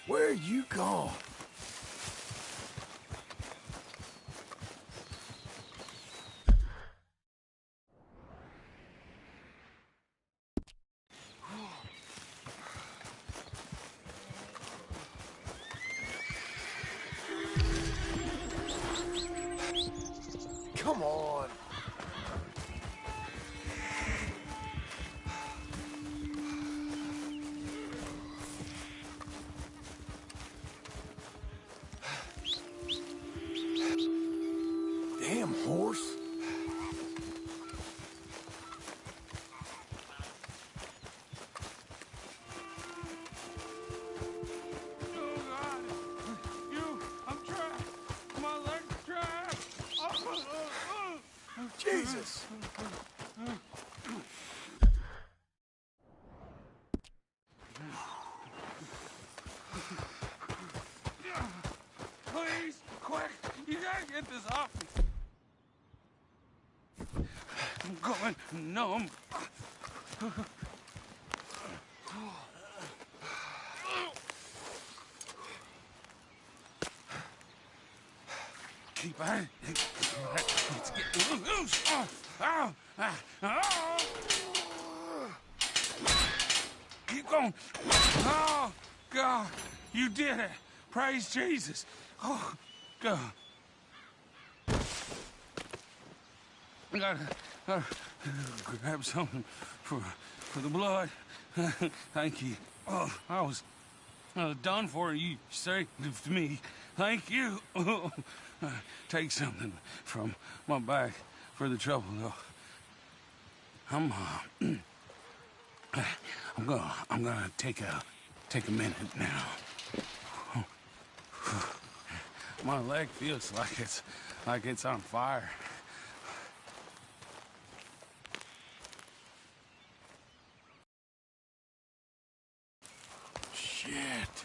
Where are you gone? Come on. Damn horse. Jesus! Please, quick! You gotta get this off me. I'm going numb. Keep at it. Let's get loose. Keep going. Oh, God. You did it. Praise Jesus. Oh, God. I gotta grab something for the blood. Thank you. Oh, I was done for. You saved me. Thank you. Take something from my bag for the trouble, though. I'm gonna take a minute now. My leg feels like it's on fire. Shit.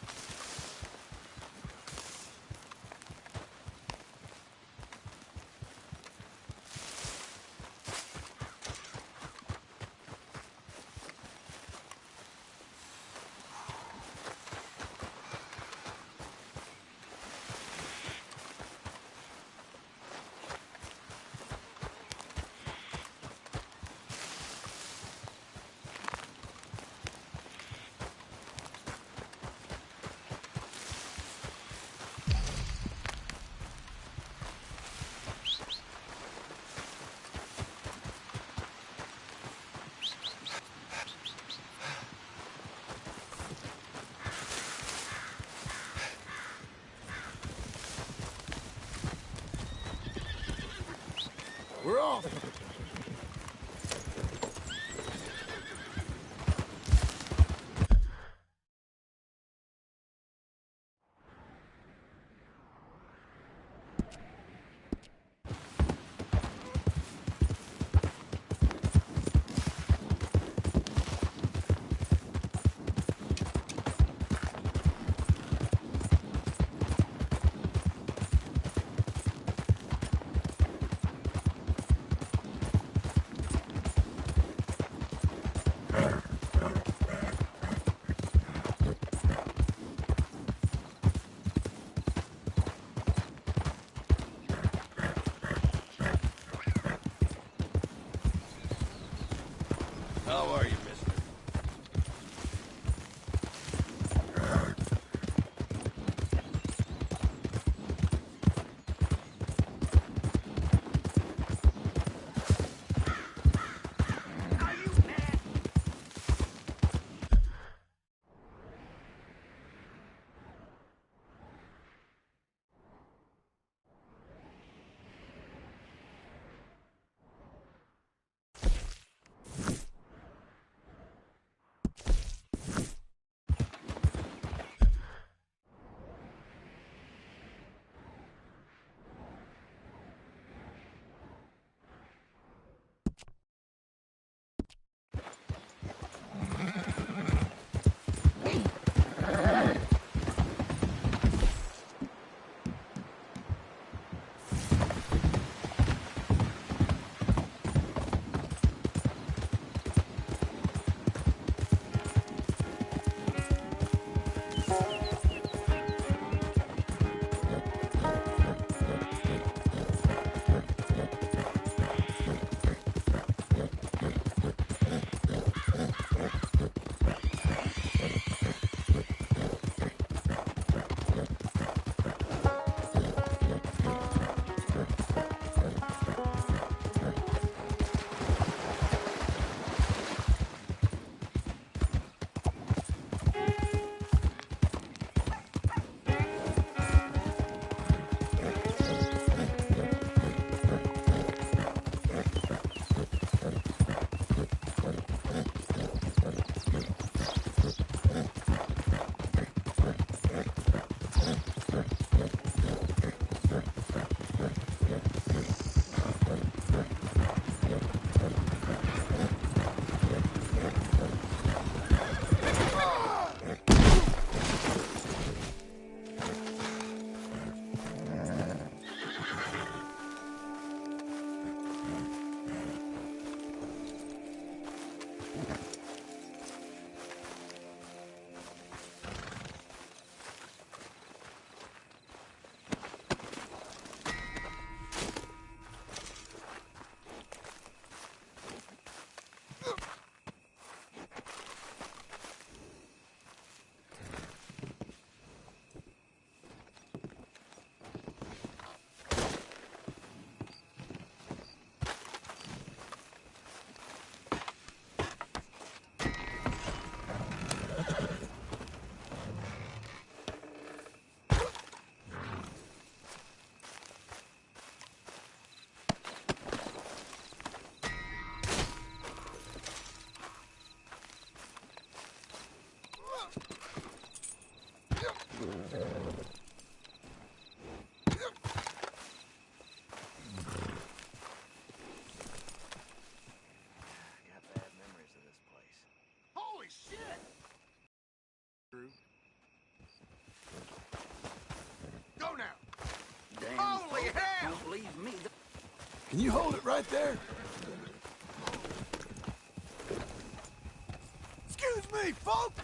We're off! How are you, mister? Holy shit! Go now! Damn, Holy folks, hell! don't leave me. Can you hold it right there? Excuse me, folks!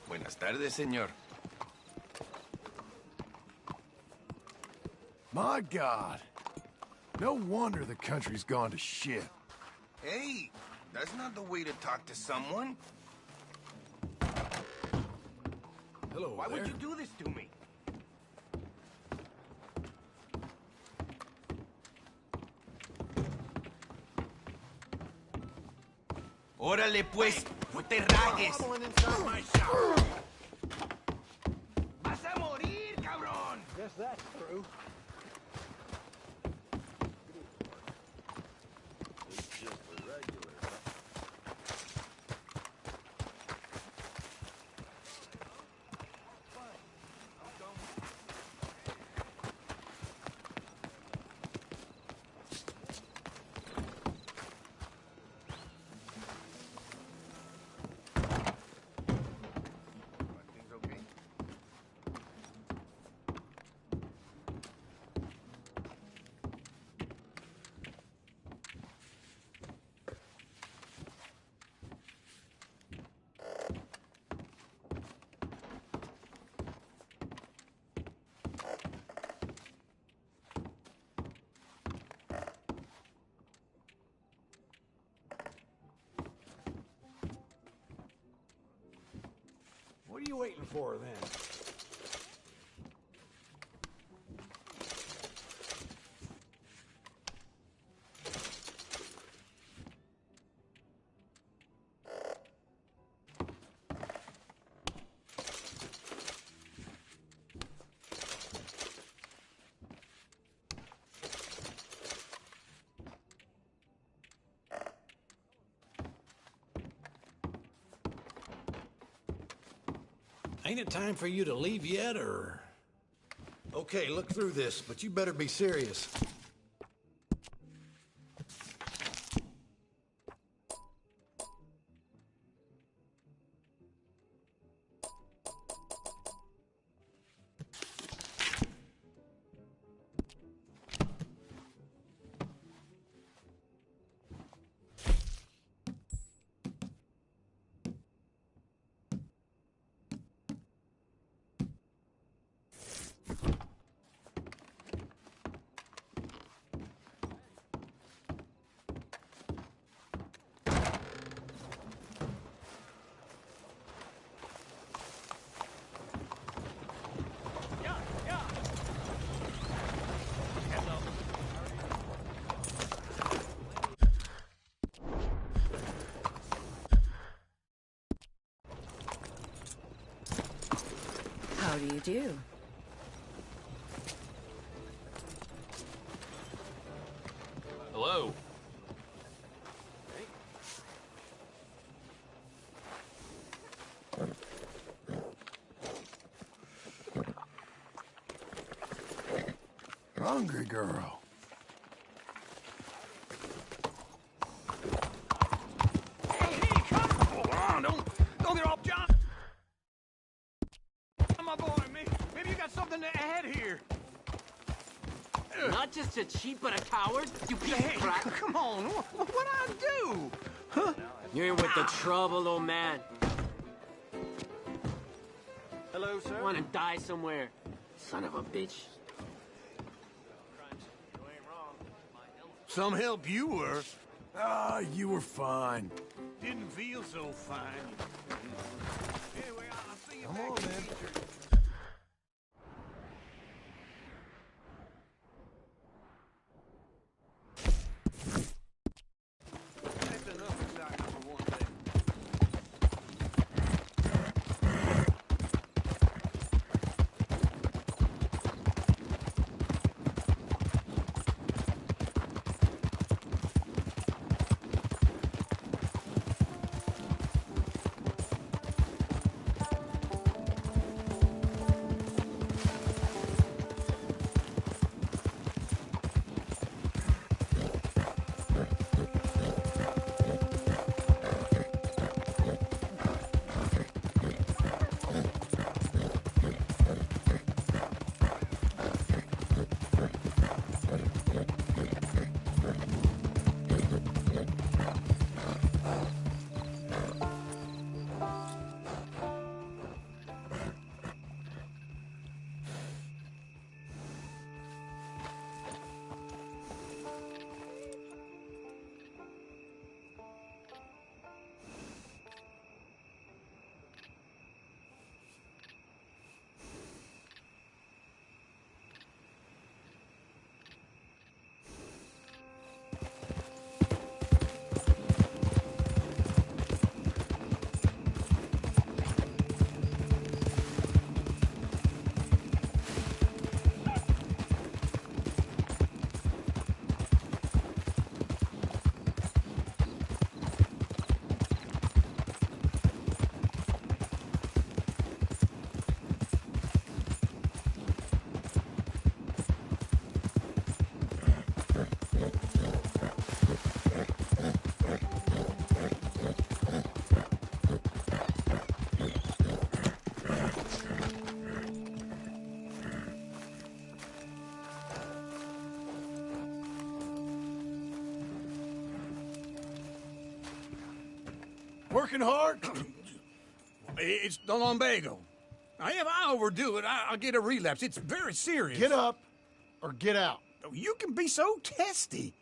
Buenas tardes, señor. My God. No wonder the country's gone to shit. Hey, that's not the way to talk to someone. Hello Why there. would you do this to me? Órale, pues, no te ragues. Hobbling inside my shop. Vas a morir, cabrón. Guess that's true. Everything's okay? What are you waiting for, then? Ain't it time for you to leave yet, or...? Okay, look through this, but you better be serious. How do you do? Hello. Hungry girl. Hey, come on! Don't get off, John! My boy, maybe you got something to add here. Not just a cheat, but a coward? You piece Hey, of crap. come on, what'd I do? Huh? You're in with the trouble, old man. Hello, sir? Want to die somewhere. Son of a bitch. Some help you were. Ah, you were fine. Didn't feel so fine. Anyway, I'll see you Come back on, in man. Easter. That's enough excitement for one day. Working hard? It's the lumbago. Now, if I overdo it, I'll get a relapse. It's very serious. Get up or get out. You can be so testy.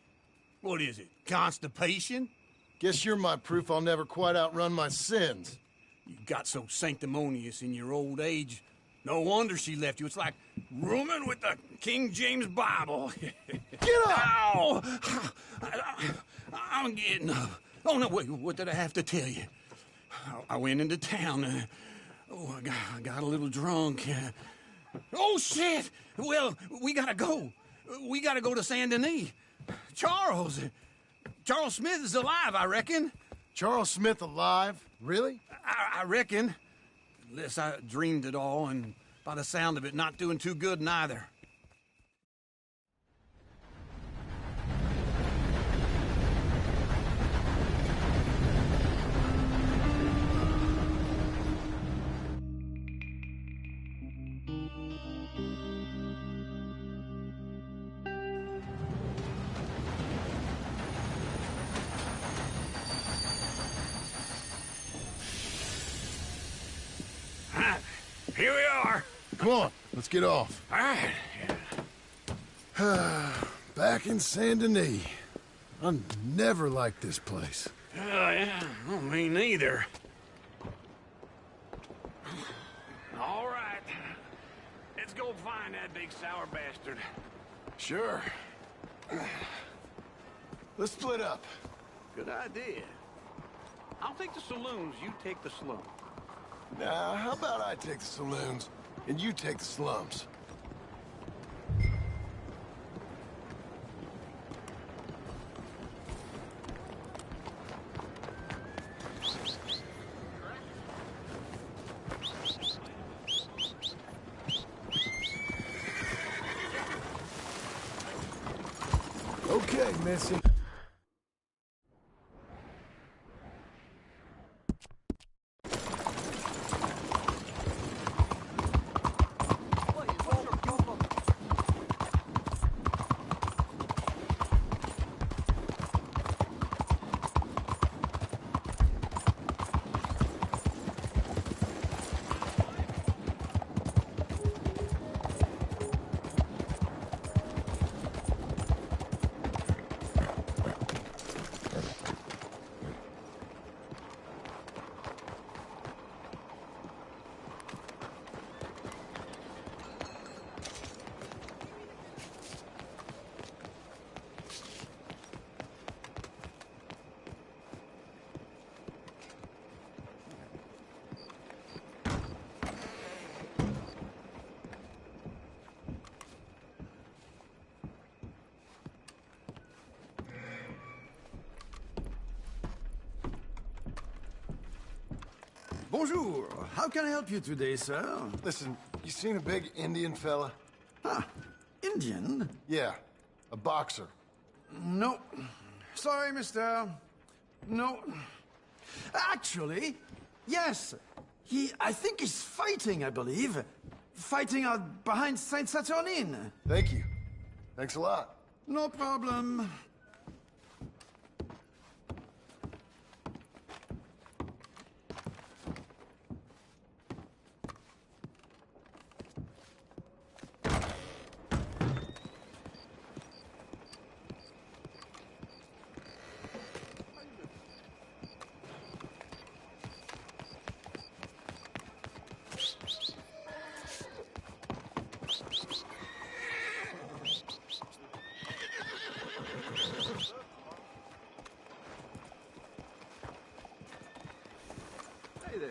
What is it? Constipation? Guess you're my proof I'll never quite outrun my sins. You got so sanctimonious in your old age. No wonder she left you. It's like rooming with the King James Bible. Get up! Ow! I'm getting up. Oh, no, wait, what did I have to tell you? I went into town. I got a little drunk. Oh, shit! Well, we gotta go. We gotta go to Saint Denis. Charles Smith is alive, I reckon. Charles Smith alive? Really? I reckon. Unless I dreamed it all, and by the sound of it, not doing too good neither. Here we are. Come on, let's get off. All right. Back in Saint Denis. I never liked this place. Yeah, well, me neither. All right. Let's go find that big sour bastard. Sure. Let's split up. Good idea. I'll take the saloons, you take the slope. Now, how about I take the saloons? and you take the slums. Okay, Missy. Bonjour. How can I help you today, sir? Listen, you seen a big Indian fella? Ah, Indian? Yeah, a boxer. No. Sorry, mister. No. Actually, yes. I think he's fighting, I believe. Fighting out behind Saint Saturnin. Thank you. Thanks a lot. No problem. Hey there.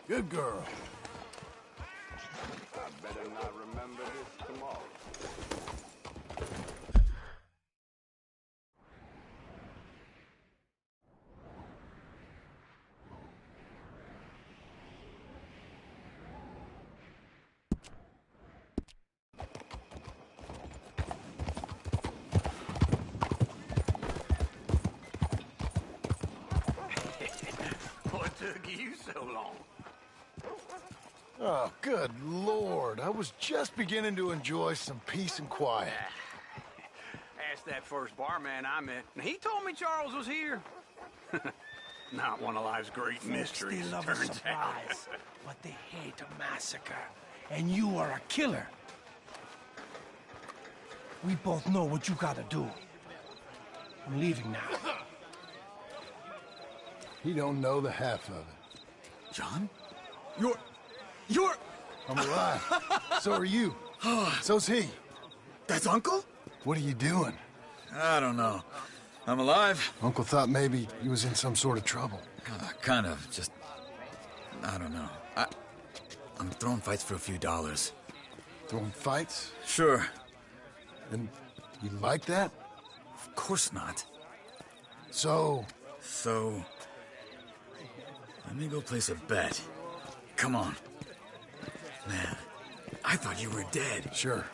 Good girl. I better not remember this tomorrow. What took you so long? Oh, good Lord. I was just beginning to enjoy some peace and quiet. Asked that first barman I met, and he told me Charles was here. Not one of life's great mysteries, They love a turns out. surprise, but they hate a massacre. And you are a killer. We both know what you gotta do. I'm leaving now. He don't know the half of it. John? You're... I'm alive. So are you. So's he. That's Uncle? What are you doing? I don't know. I'm alive. Uncle thought maybe he was in some sort of trouble. Kind of. Just... I don't know. I'm throwing fights for a few dollars. Throwing fights? Sure. And you like that? Of course not. So... So... Let me go place a bet. Come on. Man, I thought you were dead. Sure.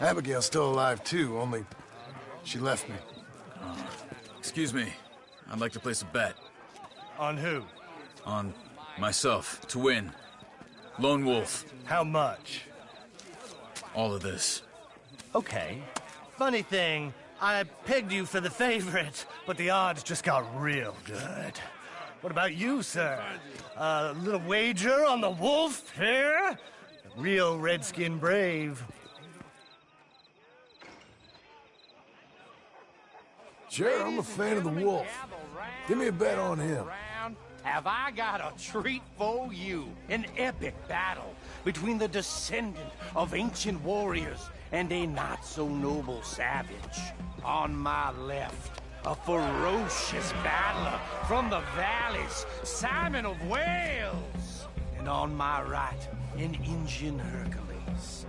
Abigail's still alive, too, only she left me. Excuse me. I'd like to place a bet. On who? On myself, to win. Lone Wolf. How much? All of this. Okay. Funny thing, I pegged you for the favorite, but the odds just got real good. What about you, sir? A little wager on the wolf here? Real redskin brave. Sure, I'm a fan of the wolf. Give me a bet on him. Have I got a treat for you? An epic battle between the descendant of ancient warriors and a not-so-noble savage. On my left, a ferocious battler from the valleys, Simon of Wales. And on my right, an Indian Hercules.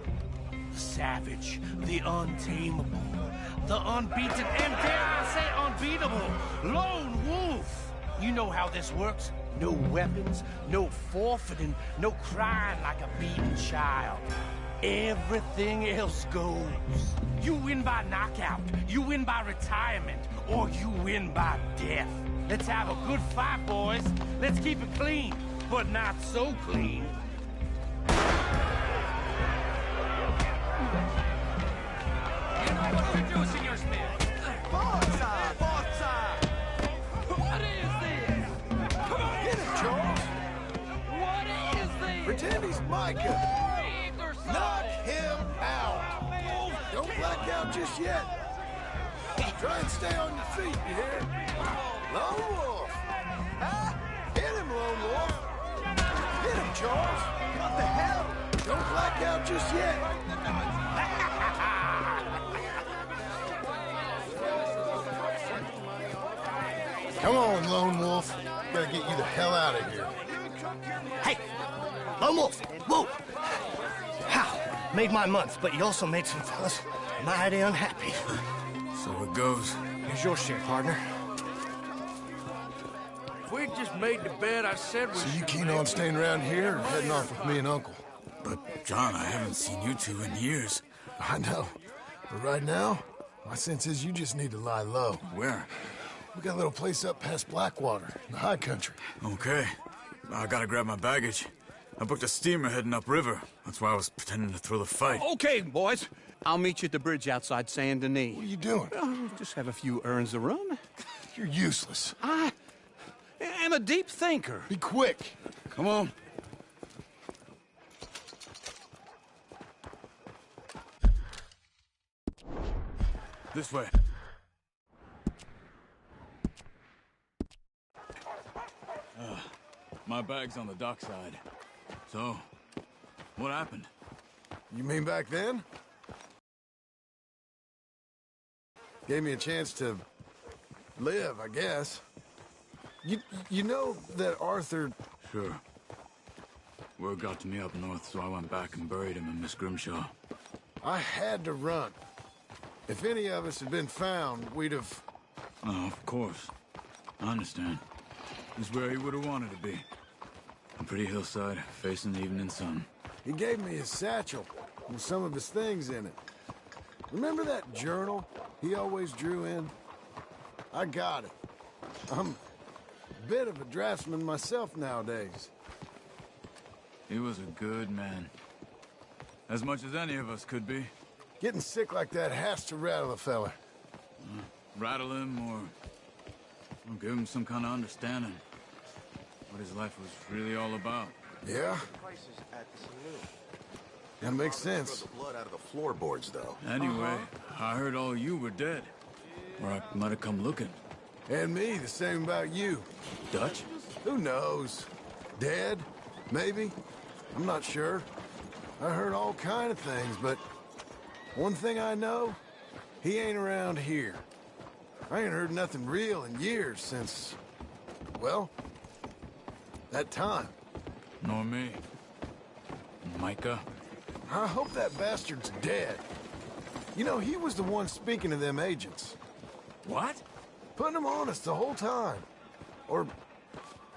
The savage, the untamable, the unbeaten, and dare I say unbeatable, Lone Wolf. You know how this works. No weapons, no forfeiting, no crying like a beaten child. Everything else goes. You win by knockout, you win by retirement, or you win by death. Let's have a good fight, boys. Let's keep it clean, but not so clean. You know what to do, Senor Smith. Forza! Forza! What is this? Come on, Hit him, Charles! what is this? Pretend he's Micah! Rigged or something? Knock him out! Don't black out just yet! Try and stay on your feet, you hear? Lone Wolf! Ah, hit him, Lone Wolf! Hit him, Charles! What the hell? Don't black out just yet! Come on, Lone Wolf. Gotta get you the hell out of here. Hey, Lone Wolf, whoa! How? Made my month, but you also made some fellas mighty unhappy. So it goes. Here's your share, partner. If we just made the bed I said we So you should keen make, on staying around here or heading off with me and Uncle? But, John, I haven't seen you two in years. I know. But right now, my sense is you just need to lie low. Where? We got a little place up past Blackwater, in the high country. Okay. I gotta grab my baggage. I booked a steamer heading upriver. That's why I was pretending to throw the fight. Okay, boys. I'll meet you at the bridge outside Saint Denis. What are you doing? Just have a few errands to run. You're useless. I am a deep thinker. Be quick. Come on. This way. My bag's on the dockside. So, what happened? You mean back then? Gave me a chance to live, I guess. You know that Arthur... Sure. Word got to me up north, so I went back and buried him in Miss Grimshaw. I had to run. If any of us had been found, we'd have... Oh, of course. I understand. This is where he would have wanted to be. A pretty hillside, facing the evening sun. He gave me his satchel with some of his things in it. Remember that journal he always drew in? I got it. I'm a bit of a draftsman myself nowadays. He was a good man. As much as any of us could be. Getting sick like that has to rattle a fella. Rattle him or give him some kind of understanding. What his life was really all about. Yeah? That makes sense. The blood out of the floorboards, though. Anyway, I heard all you were dead. Or I might have come looking. And me, the same about you. Dutch? Who knows? Dead? Maybe? I'm not sure. I heard all kind of things, but one thing I know, he ain't around here. I ain't heard nothing real in years since, well, that time. Nor me. Micah? I hope that bastard's dead. You know, he was the one speaking to them agents. What? Putting them on us the whole time. Or,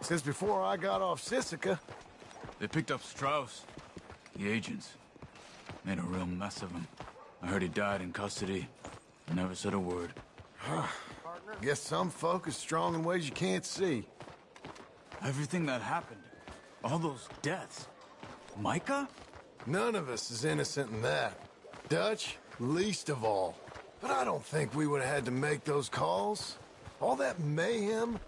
since before I got off Sisika. They picked up Strauss. The agents. Made a real mess of him. I heard he died in custody. Never said a word. Guess some folk is strong in ways you can't see. Everything that happened. All those deaths. Micah? None of us is innocent in that. Dutch, least of all. But I don't think we would have had to make those calls. All that mayhem.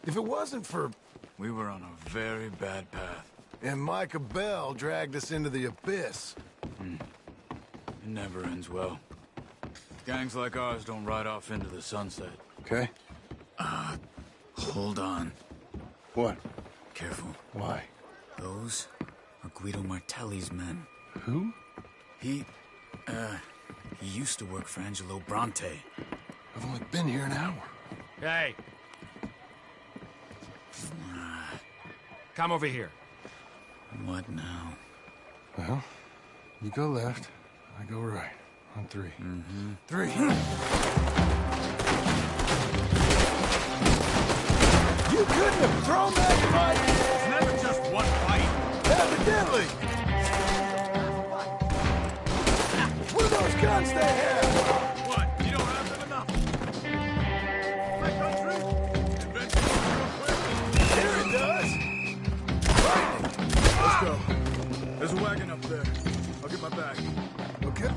If it wasn't for... We were on a very bad path. And Micah Bell dragged us into the abyss. It never ends well. Gangs like ours don't ride off into the sunset. Okay. Hold on. What? Careful. Why? Those are Guido Martelli's men. Who? He He used to work for Angelo Bronte. I've only been here an hour. Hey. Come over here. What now? Well, you go left, I go right. On 3. Mm-hmm. 3. You couldn't have thrown that fight! It's never just one fight. Evidently! What are those guns they have? What? You don't have them enough? My country? Invention real quick. Here it does! Let's go. There's a wagon up there. I'll get my bag. Okay.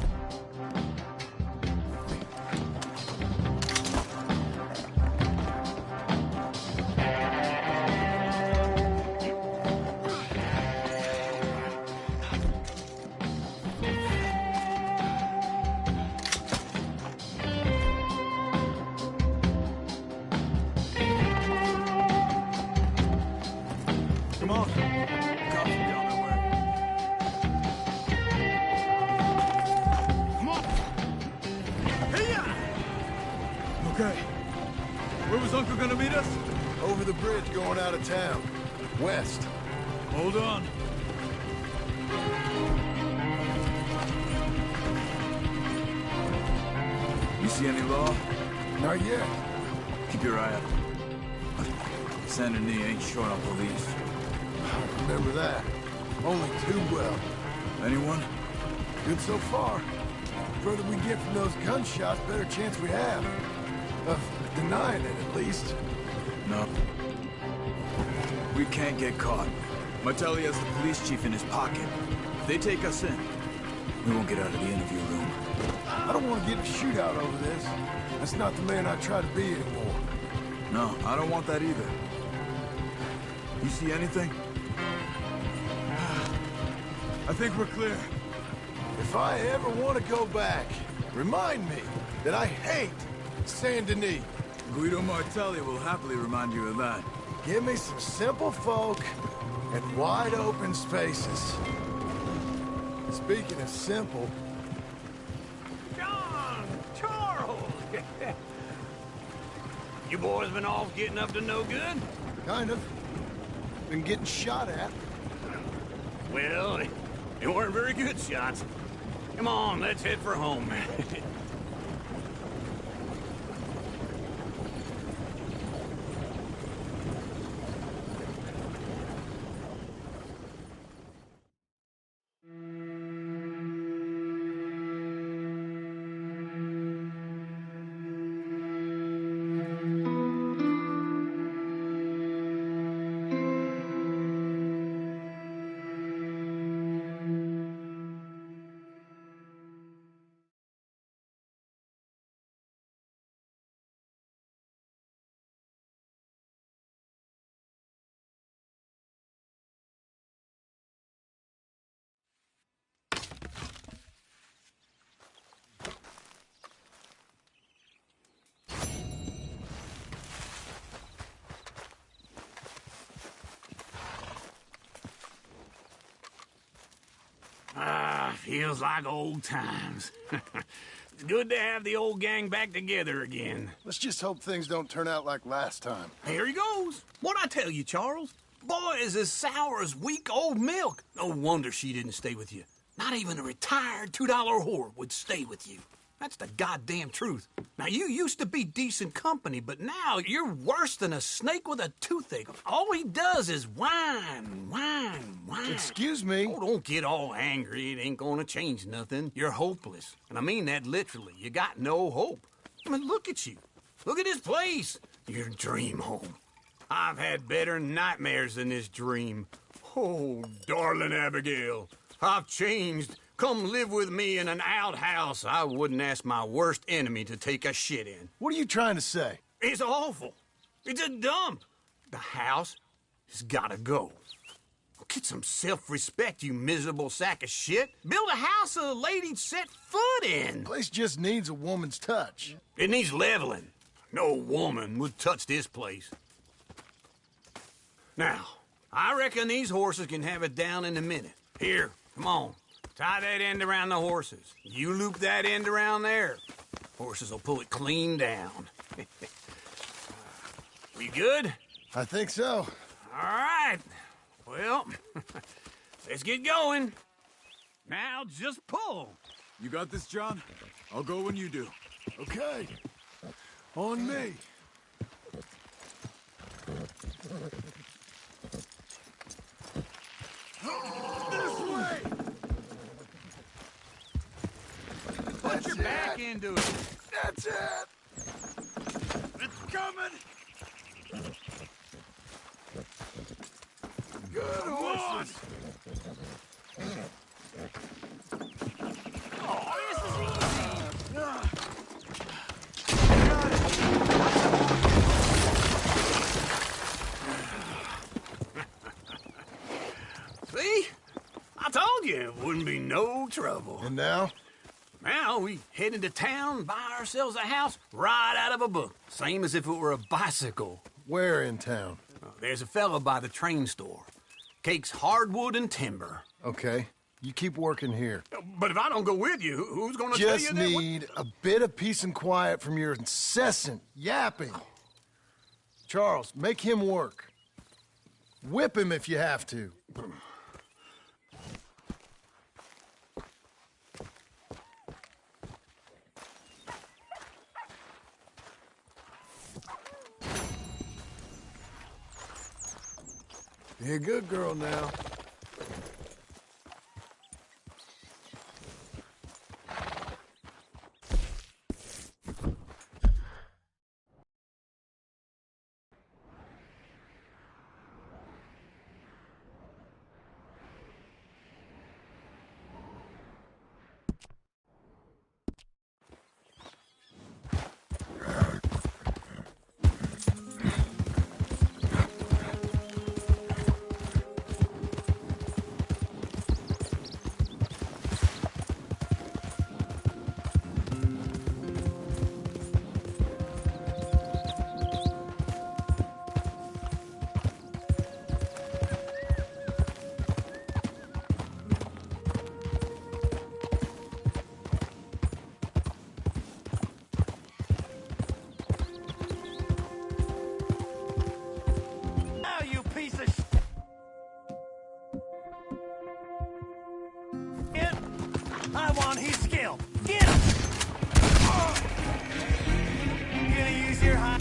Come on. Cops will be on their way. Come on. Hey-ya! Okay. Where was Uncle gonna meet us? Over the bridge going out of town. West. Hold on. You see any law? Not yet. Keep your eye out. Saint Denis ain't short on police. Remember that. Only too well. Anyone? Good so far. Further we get from those gunshots, better chance we have. Of denying it, at least. No. We can't get caught. Martelli has the police chief in his pocket. If they take us in, we won't get out of the interview room. I don't want to get in a shootout over this. That's not the man I try to be anymore. No, I don't want that either. You see anything? I think we're clear. If I ever want to go back, remind me that I hate Saint Denis. Guido Martelli will happily remind you of that. Give me some simple folk and wide open spaces. Speaking of simple... John! Charles! You boys been off getting up to no good? Kind of. Been getting shot at. Well, they weren't very good shots. Come on, let's head for home. Feels like old times. It's good to have the old gang back together again. Let's just hope things don't turn out like last time. Here he goes. What'd I tell you, Charles? Boy is as sour as weak old milk. No wonder she didn't stay with you. Not even a retired $2 whore would stay with you. That's the goddamn truth. Now, you used to be decent company, but now you're worse than a snake with a toothache. All he does is whine, whine, whine. Excuse me? Oh, don't get all angry. It ain't gonna change nothing. You're hopeless. And I mean that literally. You got no hope. I mean, look at you. Look at this place. Your dream home. I've had better nightmares than this dream. Oh, darling Abigail, I've changed. Come live with me in an outhouse I wouldn't ask my worst enemy to take a shit in. What are you trying to say? It's awful. It's a dump. The house has gotta go. Get some self-respect, you miserable sack of shit. Build a house a lady'd set foot in. Place just needs a woman's touch. It needs leveling. No woman would touch this place. Now, I reckon these horses can have it down in a minute. Here, come on. Tie that end around the horses. You loop that end around there. Horses will pull it clean down. We good? I think so. All right. Well, let's get going. Now just pull. You got this, John? I'll go when you do. Okay. On me. This way! Put your back into it. That's it! It's coming! Good horses! Oh, this is easy. See? I told you it wouldn't be no trouble. And now? Now we head into town, buy ourselves a house right out of a book. Same as if it were a bicycle. Where in town? There's a fella by the train store. Cakes hardwood and timber. Okay. You keep working here. But if I don't go with you, who's gonna tell you Just that? need a bit of peace and quiet from your incessant yapping. Charles, make him work. Whip him if you have to. You're a good girl now. I want his skill. Get him! You gonna use your high...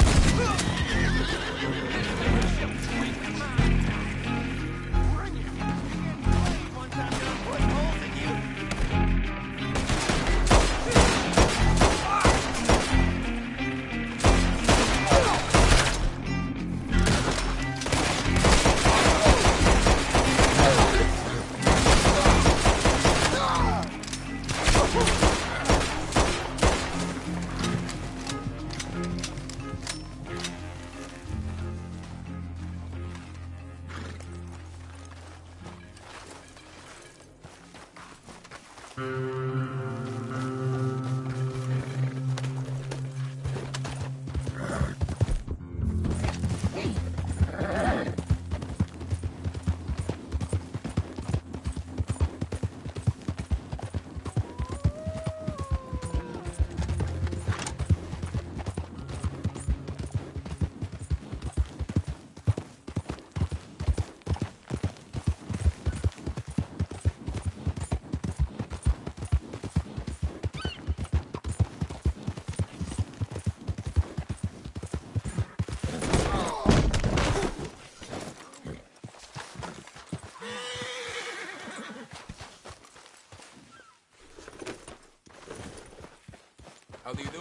How do you do?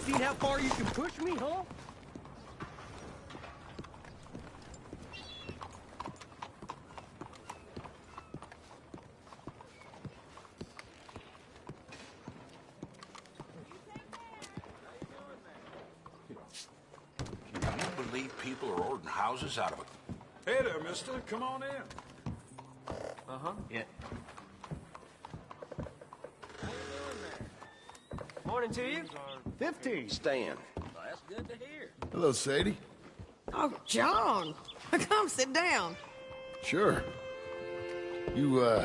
See how far you can push me, huh? people are ordering houses out of it. Hey there, mister. Come on in. Uh-huh. Yeah. Morning to you. 15. Stand. Well, that's good to hear. Hello, Sadie. Oh, John. Come sit down. Sure. You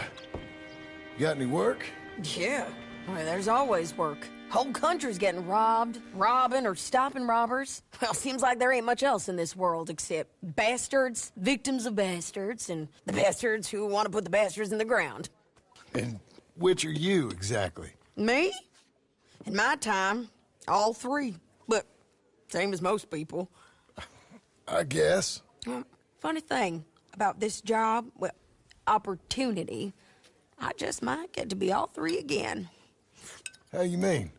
got any work? Yeah. Well, there's always work. Whole country's getting robbed, robbing, or stopping robbers. Well, seems like there ain't much else in this world except bastards, victims of bastards, and the bastards who want to put the bastards in the ground. And which are you, exactly? Me? In my time, all three. But same as most people. I guess. Funny thing about this job, well, opportunity, I just might get to be all three again. How you mean?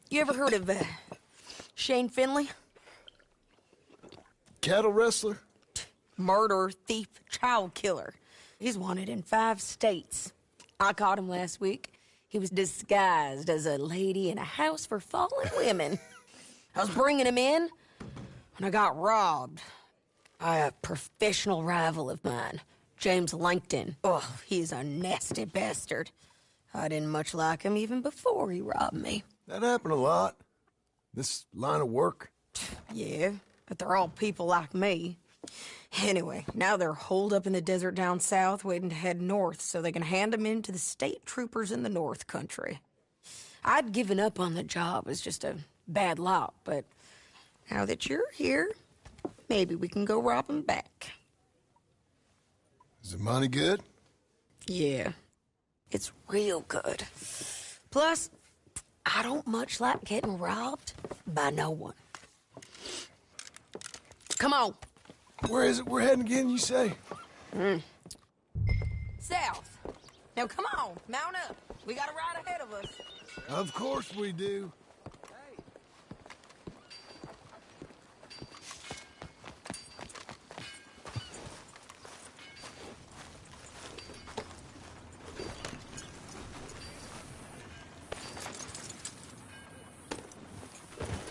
You ever heard of Shane Finley? Cattle wrestler? Murderer, thief, child killer. He's wanted in 5 states. I caught him last week. He was disguised as a lady in a house for fallen women. I was bringing him in, and I got robbed by a professional rival of mine, James Langton. Oh, he's a nasty bastard. I didn't much like him even before he robbed me. That happened a lot. This line of work. Yeah, but they're all people like me. Anyway, now they're holed up in the desert down south, waiting to head north so they can hand them in to the state troopers in the north country. I'd given up on the job as just a bad lot, but now that you're here, maybe we can go rob them back. Is the money good? Yeah, it's real good. Plus, I don't much like getting robbed by no one. Come on. Where is it we're heading again, you say? South. Now come on, mount up. We got a ride ahead of us. Of course we do.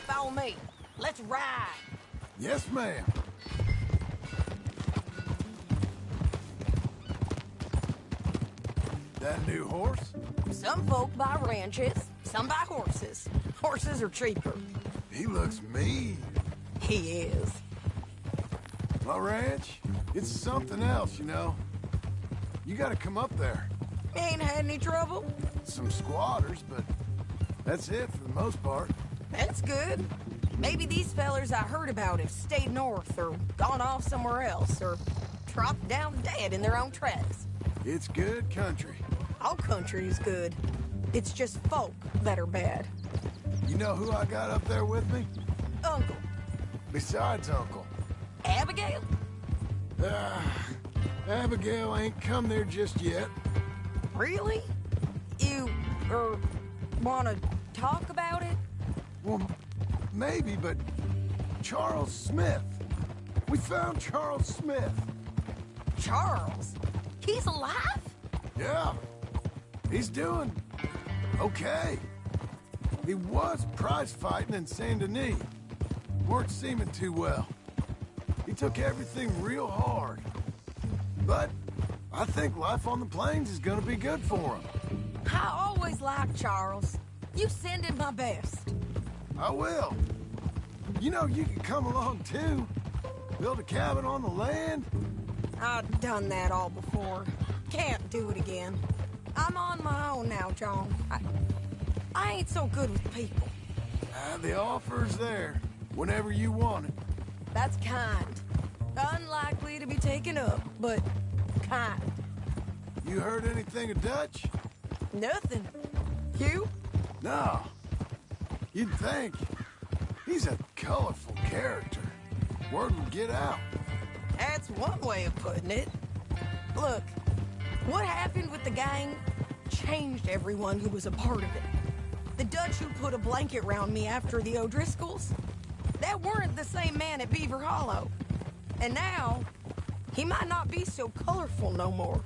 Follow me. Let's ride. Yes, ma'am. That new horse? Some folk buy ranches, some buy horses. Horses are cheaper. He looks mean. He is. My ranch, it's something else, you know. You gotta come up there. Ain't had any trouble? Some squatters, but that's it for the most part. That's good. Maybe these fellers I heard about have stayed north or gone off somewhere else or dropped down dead in their own tracks. It's good country. All country is good. It's just folk that are bad. You know who I got up there with me? Uncle. Besides Uncle. Abigail? Abigail ain't come there just yet. Really? You, wanna talk about it? Well, maybe, but Charles Smith. We found Charles Smith. Charles? He's alive? Yeah. He's doing okay. He was prize fighting in Saint Denis. Weren't seeming too well. He took everything real hard. But I think life on the plains is gonna be good for him. I always liked Charles. You send him my best. I will. You know, you can come along too. Build a cabin on the land. I've done that all before. Can't do it again. I'm on my own now, John. I ain't so good with people. The offer's there, whenever you want it. That's kind. Unlikely to be taken up, but kind. You heard anything of Dutch? Nothing. You? No. You'd think. He's a colorful character. Word would get out. That's one way of putting it. Look, what happened with the gang changed everyone who was a part of it. The Dutch who put a blanket round me after the O'Driscolls, that weren't the same man at Beaver Hollow. And now, he might not be so colorful no more.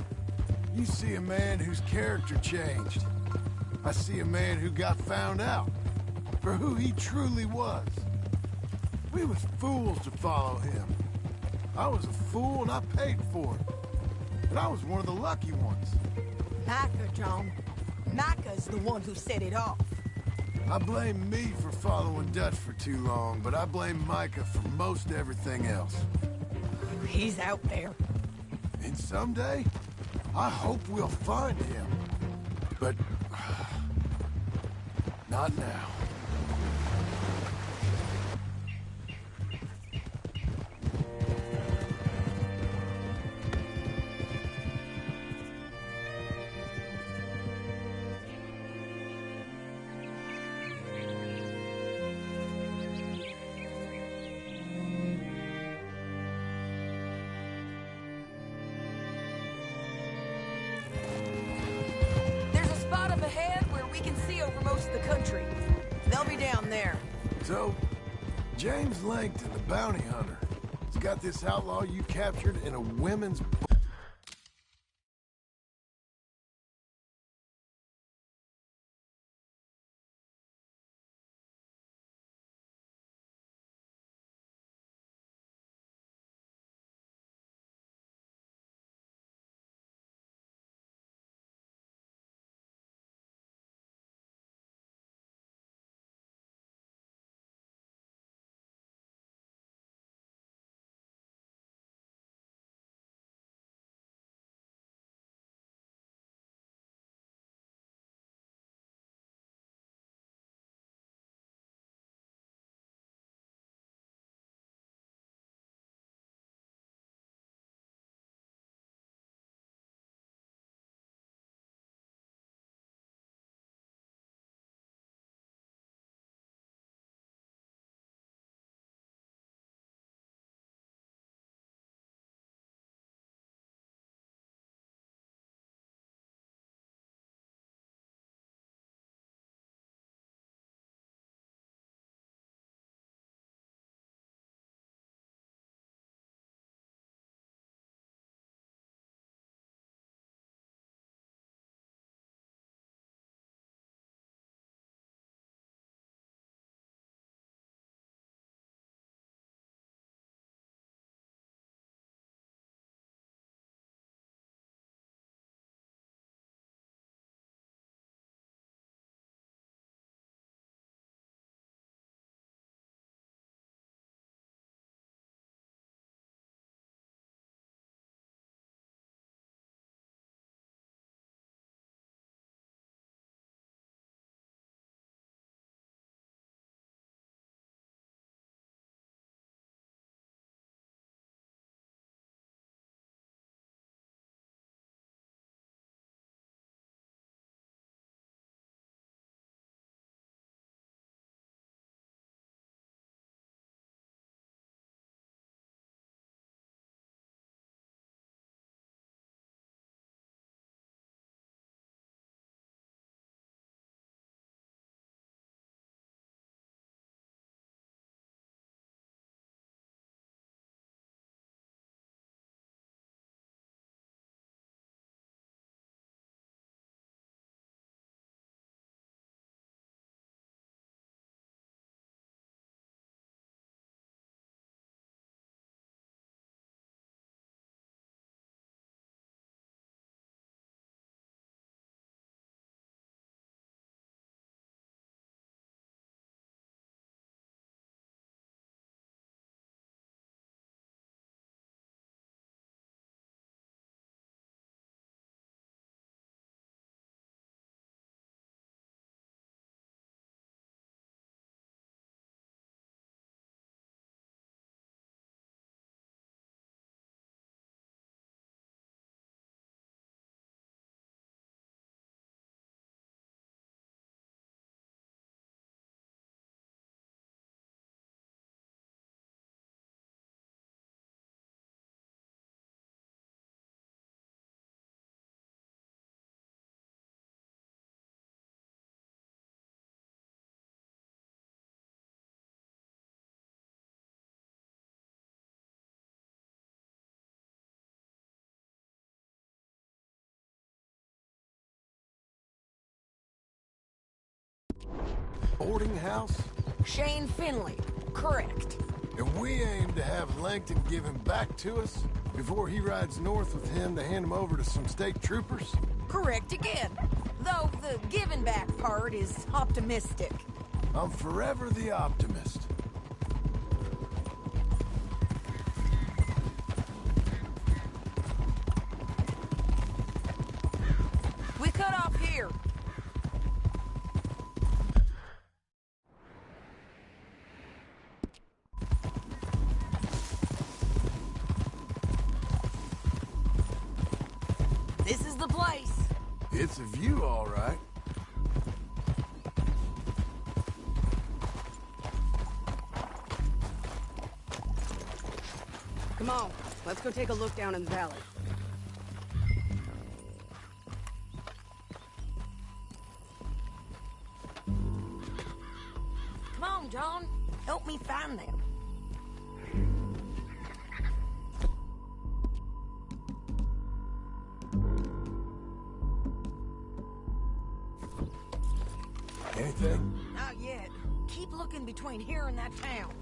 You see a man whose character changed. I see a man who got found out for who he truly was. We was fools to follow him. I was a fool and I paid for it. And I was one of the lucky ones. Micah, John. Micah's the one who set it off. I blame me for following Dutch for too long, but I blame Micah for most everything else. He's out there. And someday, I hope we'll find him. But... not now. So, James Langton, the bounty hunter, has got this outlaw you captured in a women's... Boarding house? Shane Finley, correct. And we aim to have Langton give him back to us before he rides north with him to hand him over to some state troopers? Correct again. Though the giving back part is optimistic. I'm forever the optimist. We cut off here. This is the place. It's a view, all right. Come on, let's go take a look down in the valley. Come on, John. Help me find them. Anything? Not yet. Keep looking between here and that town.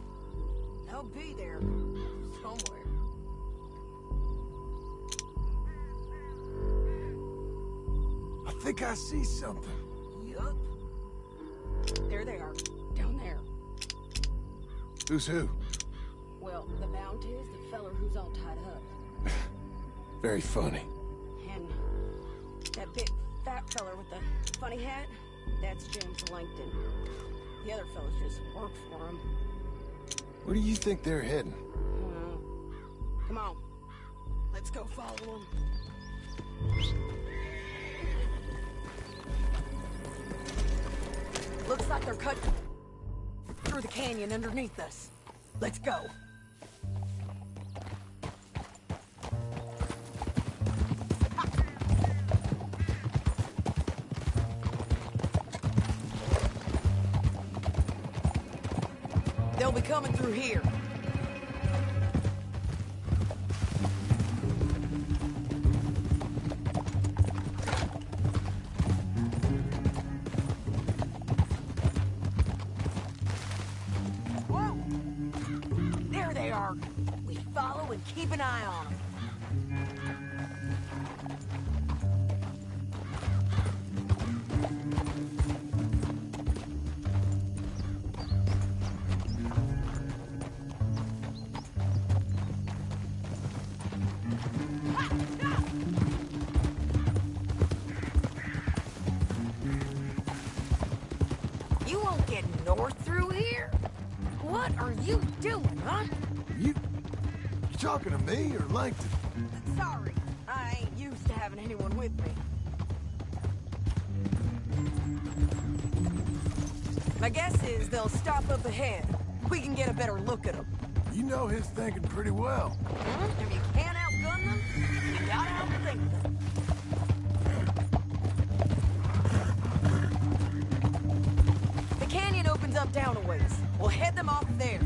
They'll be there somewhere. I think I see something. Yup. There they are, down there. Who's who? Well, the Bounty is the feller who's all tied up. Very funny. And that big fat feller with the funny hat, that's James Langton. The other fellas just work for him. Where do you think they're heading? Come on. Let's go follow them. Looks like they're cut through the canyon underneath us. Let's go. They'll be coming through here. Whoa! There they are. We follow and keep an eye on them. You won't get north through here? What are you doing, huh? You talking to me or Langton? Sorry, I ain't used to having anyone with me. My guess is they'll stop up ahead. We can get a better look at them. You know his thinking pretty well. If you can't outgun them, you gotta outthink them. The canyon opens up down a ways. We'll head them off there.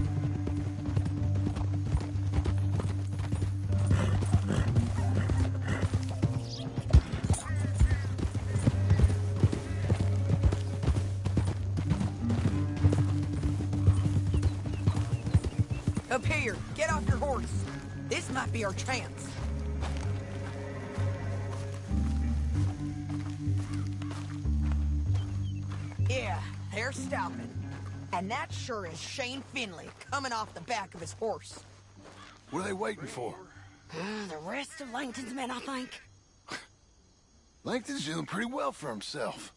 Up here, get off your horse. This might be our chance. Yeah, they're stopping. And that sure is Shane Finley coming off the back of his horse. What are they waiting for? The rest of Langton's men, I think. Langton's doing pretty well for himself.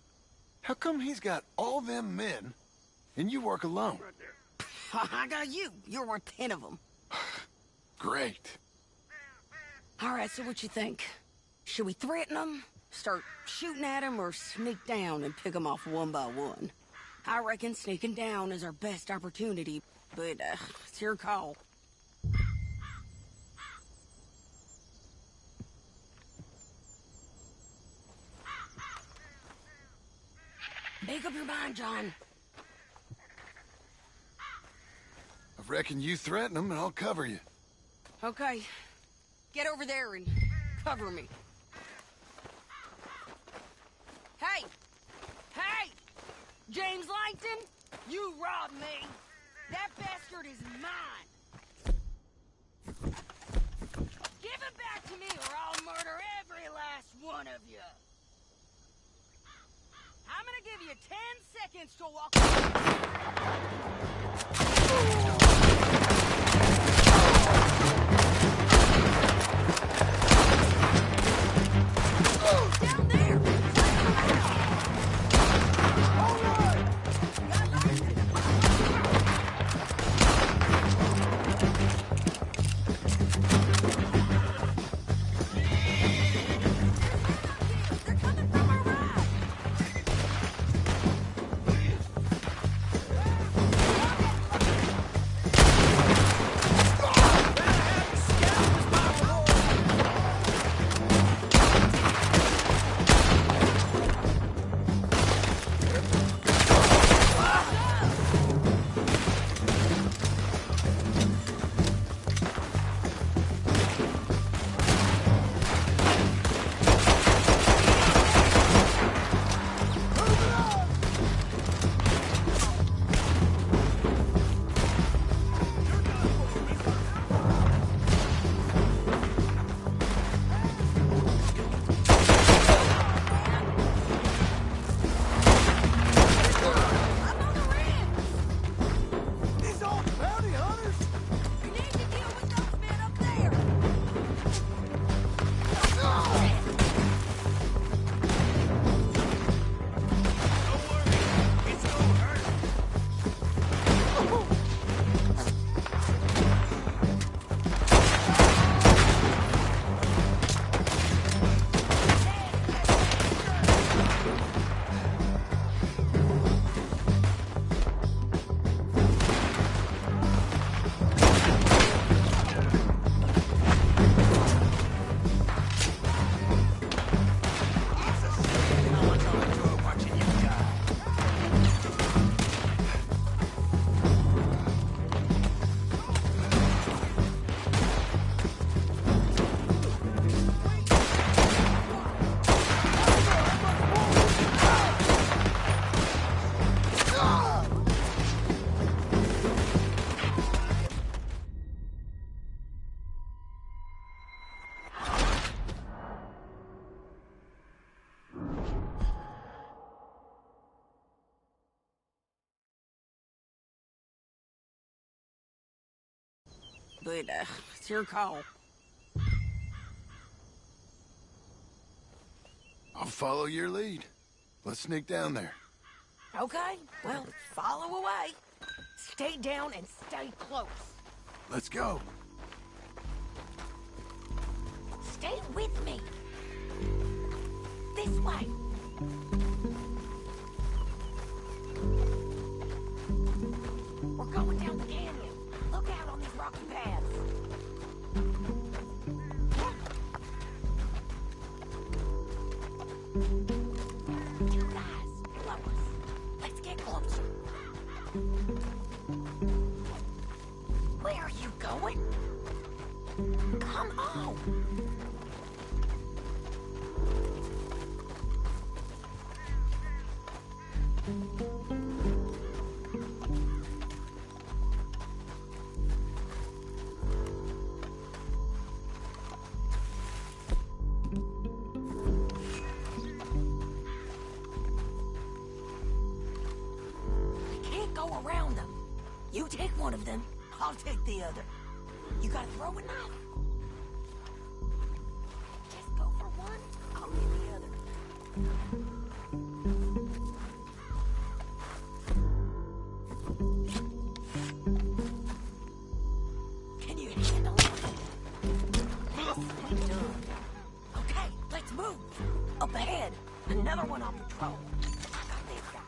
How come he's got all them men and you work alone? I got you. You're worth 10 of them. Great. All right, so what you think? Should we threaten them, start shooting at them, or sneak down and pick them off one by one? I reckon sneaking down is our best opportunity, but it's your call. Make up your mind, John. I reckon you threaten them and I'll cover you. Okay. Get over there and cover me. Hey! Hey! James Langton, you robbed me! That bastard is mine! 10 seconds to walk. Down there! But, it's your call. I'll follow your lead. Let's sneak down there. Okay, well, follow away. Stay down and stay close. Let's go. Stay with me. This way. We're going down the canyon. Look out on these rocky paths. You guys, below us. Let's get closer. Where are you going? Come on. Go around them. You take one of them, I'll take the other. You gotta throw a knife. Just go for one, I'll get the other. Can you handle it? Nicely done. Okay, let's move. Up ahead, another one on patrol. I got this guy.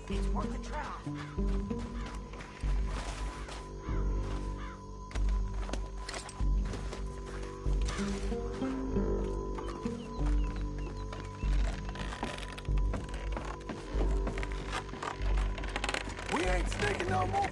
It's worth a try. We ain't sneaking no more.